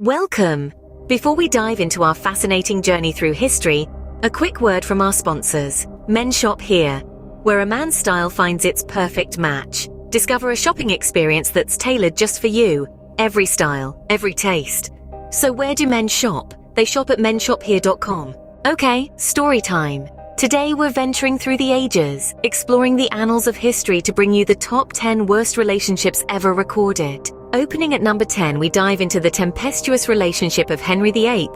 Welcome! Before we dive into our fascinating journey through history, a quick word from our sponsors, Men's Shop Here, where a man's style finds its perfect match. Discover a shopping experience that's tailored just for you, every style, every taste. So where do men shop? They shop at menshophere.com. Okay, story time. Today we're venturing through the ages, exploring the annals of history to bring you the top 10 worst relationships ever recorded. Opening at number 10, we dive into the tempestuous relationship of Henry VIII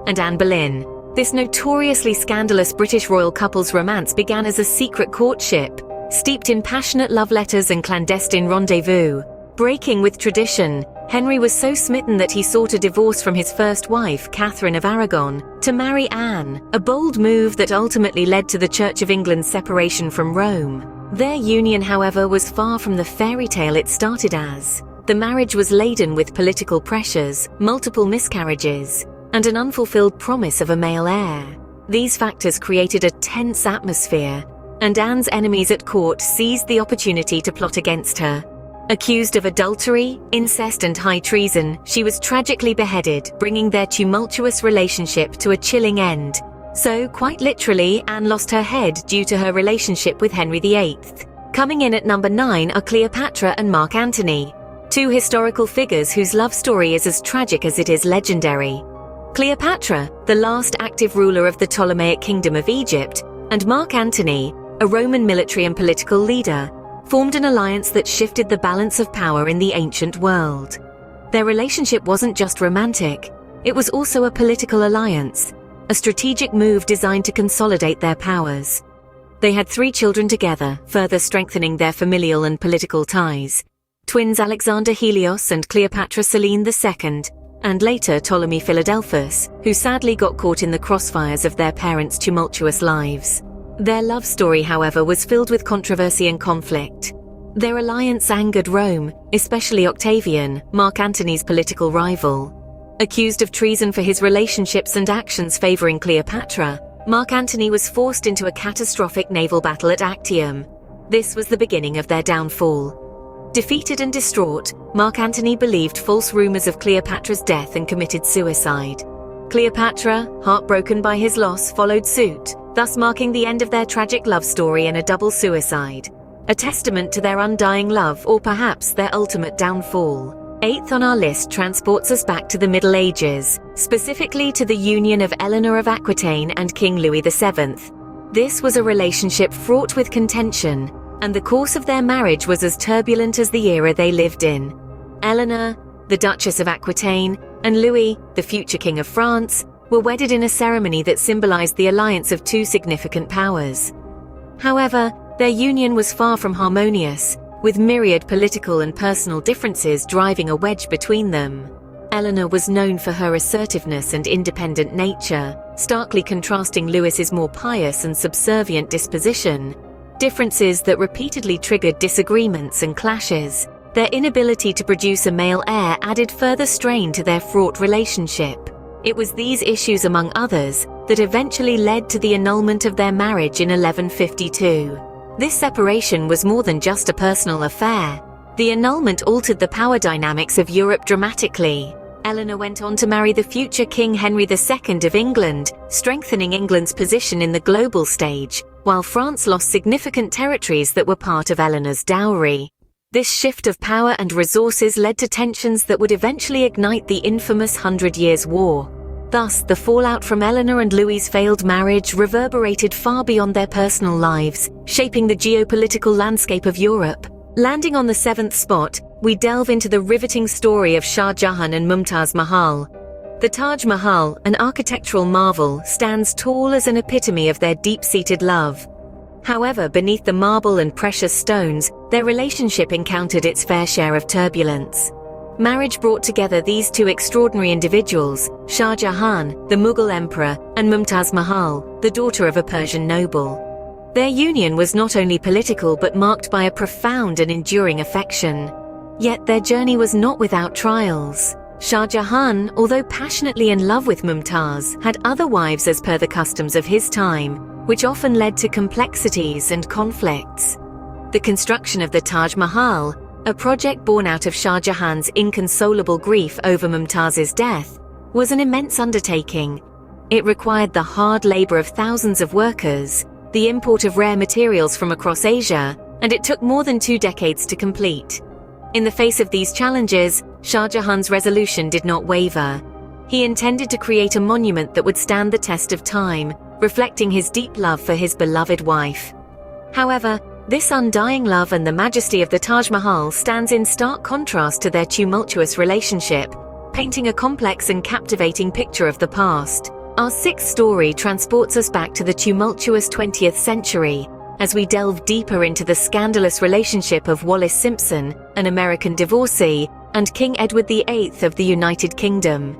and Anne Boleyn. This notoriously scandalous British royal couple's romance began as a secret courtship, steeped in passionate love letters and clandestine rendezvous. Breaking with tradition, Henry was so smitten that he sought a divorce from his first wife, Catherine of Aragon, to marry Anne, a bold move that ultimately led to the Church of England's separation from Rome. Their union, however, was far from the fairy tale it started as. The marriage was laden with political pressures, multiple miscarriages, and an unfulfilled promise of a male heir. These factors created a tense atmosphere, and Anne's enemies at court seized the opportunity to plot against her. Accused of adultery, incest, and high treason, she was tragically beheaded, bringing their tumultuous relationship to a chilling end. So, quite literally, Anne lost her head due to her relationship with Henry VIII. Coming in at number 9 are Cleopatra and Mark Antony, two historical figures whose love story is as tragic as it is legendary. Cleopatra, the last active ruler of the Ptolemaic Kingdom of Egypt, and Mark Antony, a Roman military and political leader, formed an alliance that shifted the balance of power in the ancient world. Their relationship wasn't just romantic, it was also a political alliance, a strategic move designed to consolidate their powers. They had 3 children together, further strengthening their familial and political ties. Twins Alexander Helios and Cleopatra Selene II, and later Ptolemy Philadelphus, who sadly got caught in the crossfires of their parents' tumultuous lives. Their love story, however, was filled with controversy and conflict. Their alliance angered Rome, especially Octavian, Mark Antony's political rival. Accused of treason for his relationships and actions favoring Cleopatra, Mark Antony was forced into a catastrophic naval battle at Actium. This was the beginning of their downfall. Defeated and distraught, Mark Antony believed false rumors of Cleopatra's death and committed suicide. Cleopatra, heartbroken by his loss, followed suit, thus marking the end of their tragic love story and a double suicide. A testament to their undying love, or perhaps their ultimate downfall. 8th on our list transports us back to the Middle Ages, specifically to the union of Eleanor of Aquitaine and King Louis VII. This was a relationship fraught with contention, and the course of their marriage was as turbulent as the era they lived in. Eleanor, the Duchess of Aquitaine, and Louis, the future King of France, were wedded in a ceremony that symbolized the alliance of 2 significant powers. However, their union was far from harmonious, with myriad political and personal differences driving a wedge between them. Eleanor was known for her assertiveness and independent nature, starkly contrasting Louis's more pious and subservient disposition. Differences that repeatedly triggered disagreements and clashes. Their inability to produce a male heir added further strain to their fraught relationship. It was these issues, among others, that eventually led to the annulment of their marriage in 1152. This separation was more than just a personal affair. The annulment altered the power dynamics of Europe dramatically. Eleanor went on to marry the future King Henry II of England, strengthening England's position in the global stage, while France lost significant territories that were part of Eleanor's dowry. This shift of power and resources led to tensions that would eventually ignite the infamous 100 Years' War. Thus, the fallout from Eleanor and Louis's failed marriage reverberated far beyond their personal lives, shaping the geopolitical landscape of Europe. Landing on the 7th spot, we delve into the riveting story of Shah Jahan and Mumtaz Mahal. The Taj Mahal, an architectural marvel, stands tall as an epitome of their deep-seated love. However, beneath the marble and precious stones, their relationship encountered its fair share of turbulence. Marriage brought together these 2 extraordinary individuals, Shah Jahan, the Mughal emperor, and Mumtaz Mahal, the daughter of a Persian noble. Their union was not only political but marked by a profound and enduring affection. Yet their journey was not without trials. Shah Jahan, although passionately in love with Mumtaz, had other wives as per the customs of his time, which often led to complexities and conflicts. The construction of the Taj Mahal, a project born out of Shah Jahan's inconsolable grief over Mumtaz's death, was an immense undertaking. It required the hard labor of thousands of workers, the import of rare materials from across Asia, and it took more than 2 decades to complete. In the face of these challenges, Shah Jahan's resolution did not waver. He intended to create a monument that would stand the test of time, reflecting his deep love for his beloved wife. However, this undying love and the majesty of the Taj Mahal stands in stark contrast to their tumultuous relationship, painting a complex and captivating picture of the past. Our 6th story transports us back to the tumultuous 20th century, as we delve deeper into the scandalous relationship of Wallace Simpson, an American divorcee, and King Edward VIII of the United Kingdom.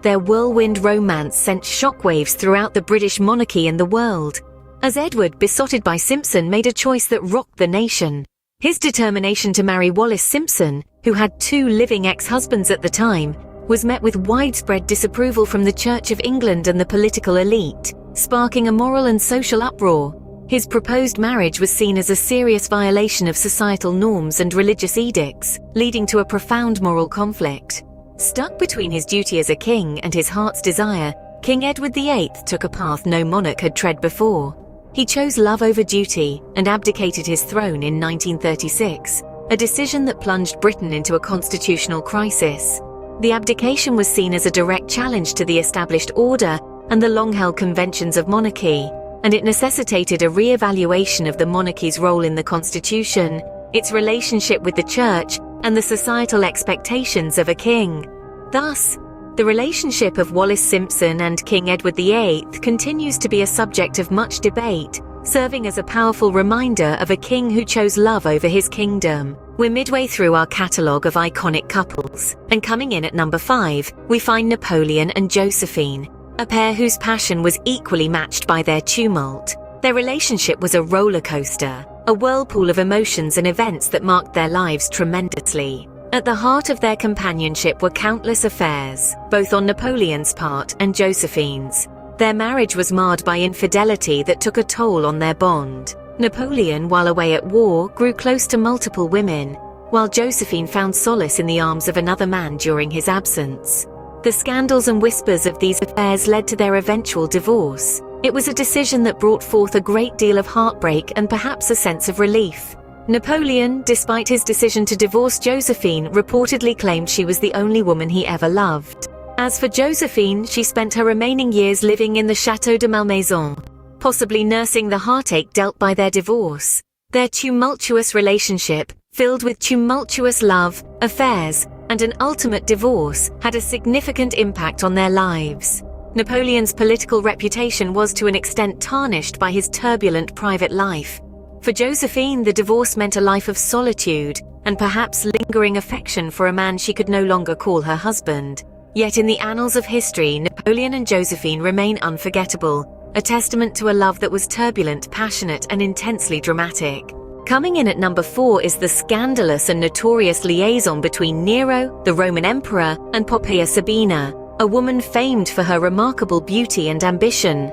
Their whirlwind romance sent shockwaves throughout the British monarchy and the world, as Edward, besotted by Simpson, made a choice that rocked the nation. His determination to marry Wallace Simpson, who had 2 living ex-husbands at the time, was met with widespread disapproval from the Church of England and the political elite, sparking a moral and social uproar. His proposed marriage was seen as a serious violation of societal norms and religious edicts, leading to a profound moral conflict. Stuck between his duty as a king and his heart's desire, King Edward VIII took a path no monarch had tread before. He chose love over duty and abdicated his throne in 1936, a decision that plunged Britain into a constitutional crisis. The abdication was seen as a direct challenge to the established order and the long-held conventions of monarchy, and it necessitated a re-evaluation of the monarchy's role in the constitution, its relationship with the church, and the societal expectations of a king. Thus, the relationship of Wallace Simpson and King Edward VIII continues to be a subject of much debate, serving as a powerful reminder of a king who chose love over his kingdom. We're midway through our catalogue of iconic couples, and coming in at number 5, we find Napoleon and Josephine, a pair whose passion was equally matched by their tumult. Their relationship was a roller coaster, a whirlpool of emotions and events that marked their lives tremendously. At the heart of their companionship were countless affairs, both on Napoleon's part and Josephine's. Their marriage was marred by infidelity that took a toll on their bond. Napoleon, while away at war, grew close to multiple women, while Josephine found solace in the arms of another man during his absence. The scandals and whispers of these affairs led to their eventual divorce. It was a decision that brought forth a great deal of heartbreak and perhaps a sense of relief. Napoleon, despite his decision to divorce Josephine, reportedly claimed she was the only woman he ever loved. As for Josephine, she spent her remaining years living in the Château de Malmaison, possibly nursing the heartache dealt by their divorce. Their tumultuous relationship, filled with tumultuous love, affairs, and an ultimate divorce, had a significant impact on their lives. Napoleon's political reputation was to an extent tarnished by his turbulent private life. For Josephine, the divorce meant a life of solitude and perhaps lingering affection for a man she could no longer call her husband. Yet in the annals of history, Napoleon and Josephine remain unforgettable, a testament to a love that was turbulent, passionate, and intensely dramatic. Coming in at number 4 is the scandalous and notorious liaison between Nero, the Roman emperor, and Poppaea Sabina, a woman famed for her remarkable beauty and ambition.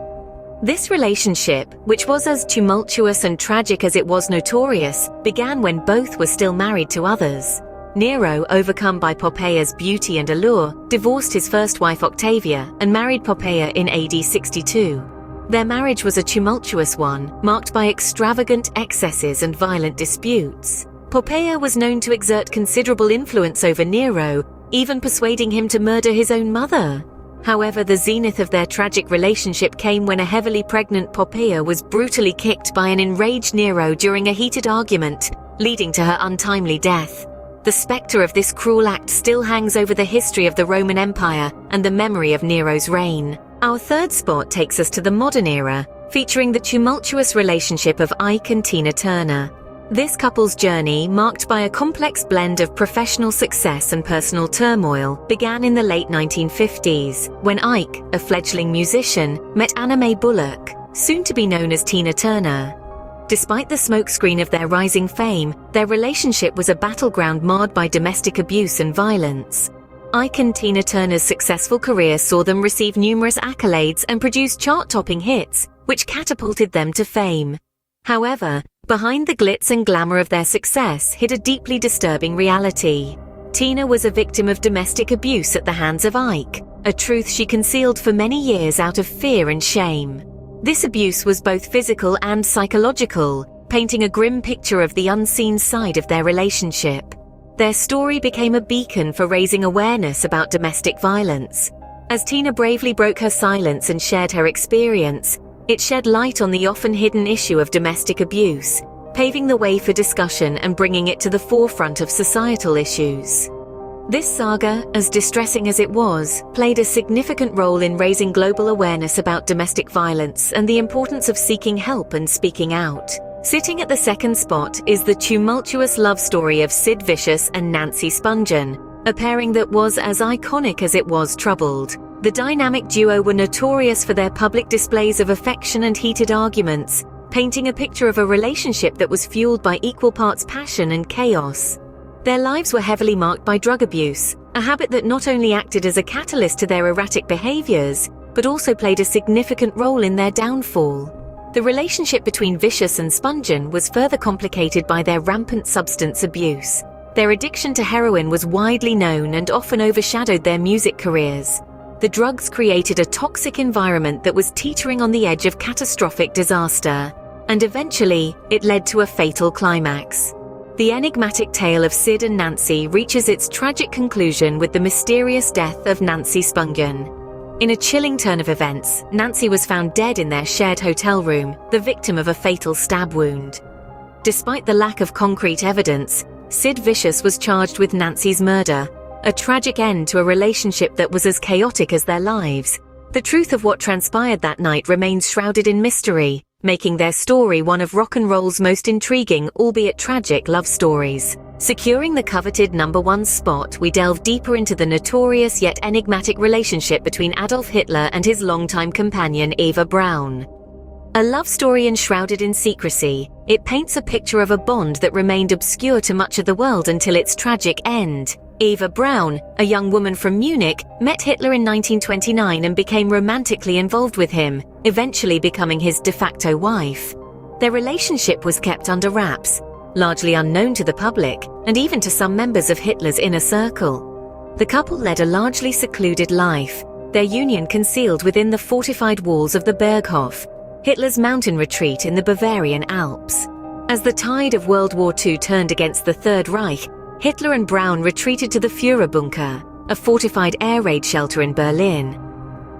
This relationship, which was as tumultuous and tragic as it was notorious, began when both were still married to others. Nero, overcome by Poppaea's beauty and allure, divorced his first wife Octavia and married Poppaea in AD 62. Their marriage was a tumultuous one, marked by extravagant excesses and violent disputes. Poppaea was known to exert considerable influence over Nero, even persuading him to murder his own mother. However, the zenith of their tragic relationship came when a heavily pregnant Poppaea was brutally kicked by an enraged Nero during a heated argument, leading to her untimely death. The spectre of this cruel act still hangs over the history of the Roman Empire and the memory of Nero's reign. Our third spot takes us to the modern era, featuring the tumultuous relationship of Ike and Tina Turner. This couple's journey, marked by a complex blend of professional success and personal turmoil, began in the late 1950s, when Ike, a fledgling musician, met Anna Mae Bullock, soon to be known as Tina Turner. Despite the smokescreen of their rising fame, their relationship was a battleground marred by domestic abuse and violence. Ike and Tina Turner's successful career saw them receive numerous accolades and produce chart-topping hits, which catapulted them to fame. However, Behind the glitz and glamour of their success hid a deeply disturbing reality. Tina was a victim of domestic abuse at the hands of Ike, a truth she concealed for many years out of fear and shame. This abuse was both physical and psychological, painting a grim picture of the unseen side of their relationship. Their story became a beacon for raising awareness about domestic violence. As Tina bravely broke her silence and shared her experience, it shed light on the often hidden issue of domestic abuse, paving the way for discussion and bringing it to the forefront of societal issues. This saga, as distressing as it was, played a significant role in raising global awareness about domestic violence and the importance of seeking help and speaking out. Sitting at the second spot is the tumultuous love story of Sid Vicious and Nancy Spungen, a pairing that was as iconic as it was troubled. The dynamic duo were notorious for their public displays of affection and heated arguments, painting a picture of a relationship that was fueled by equal parts passion and chaos. Their lives were heavily marked by drug abuse, a habit that not only acted as a catalyst to their erratic behaviors, but also played a significant role in their downfall. The relationship between Vicious and Spungen was further complicated by their rampant substance abuse. Their addiction to heroin was widely known and often overshadowed their music careers. The drugs created a toxic environment that was teetering on the edge of catastrophic disaster, and eventually, it led to a fatal climax. The enigmatic tale of Sid and Nancy reaches its tragic conclusion with the mysterious death of Nancy Spungen. In a chilling turn of events, Nancy was found dead in their shared hotel room, the victim of a fatal stab wound. Despite the lack of concrete evidence, Sid Vicious was charged with Nancy's murder, a tragic end to a relationship that was as chaotic as their lives. The truth of what transpired that night remains shrouded in mystery, making their story one of rock and roll's most intriguing, albeit tragic, love stories. Securing the coveted #1 spot, we delve deeper into the notorious yet enigmatic relationship between Adolf Hitler and his longtime companion Eva Braun. A love story enshrouded in secrecy, it paints a picture of a bond that remained obscure to much of the world until its tragic end. Eva Braun, a young woman from Munich, met Hitler in 1929 and became romantically involved with him, eventually becoming his de facto wife. Their relationship was kept under wraps, largely unknown to the public, and even to some members of Hitler's inner circle. The couple led a largely secluded life, their union concealed within the fortified walls of the Berghof, Hitler's mountain retreat in the Bavarian Alps. As the tide of World War II turned against the Third Reich, Hitler and Braun retreated to the Führerbunker, a fortified air raid shelter in Berlin.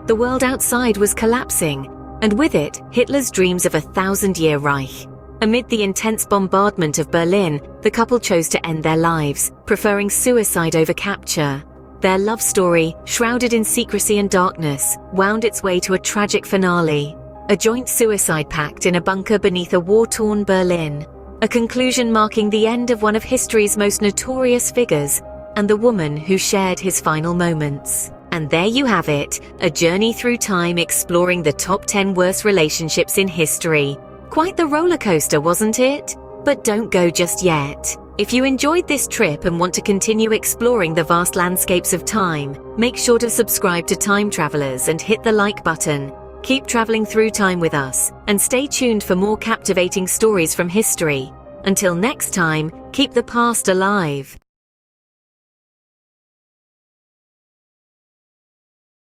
The world outside was collapsing, and with it, Hitler's dreams of a 1,000-year Reich. Amid the intense bombardment of Berlin, the couple chose to end their lives, preferring suicide over capture. Their love story, shrouded in secrecy and darkness, wound its way to a tragic finale. A joint suicide pact in a bunker beneath a war-torn Berlin. A conclusion marking the end of one of history's most notorious figures, and the woman who shared his final moments. And there you have it, a journey through time exploring the top 10 worst relationships in history. Quite the roller coaster, wasn't it? But don't go just yet. If you enjoyed this trip and want to continue exploring the vast landscapes of time, make sure to subscribe to Time Travelers and hit the like button. Keep traveling through time with us, and stay tuned for more captivating stories from history. Until next time, keep the past alive.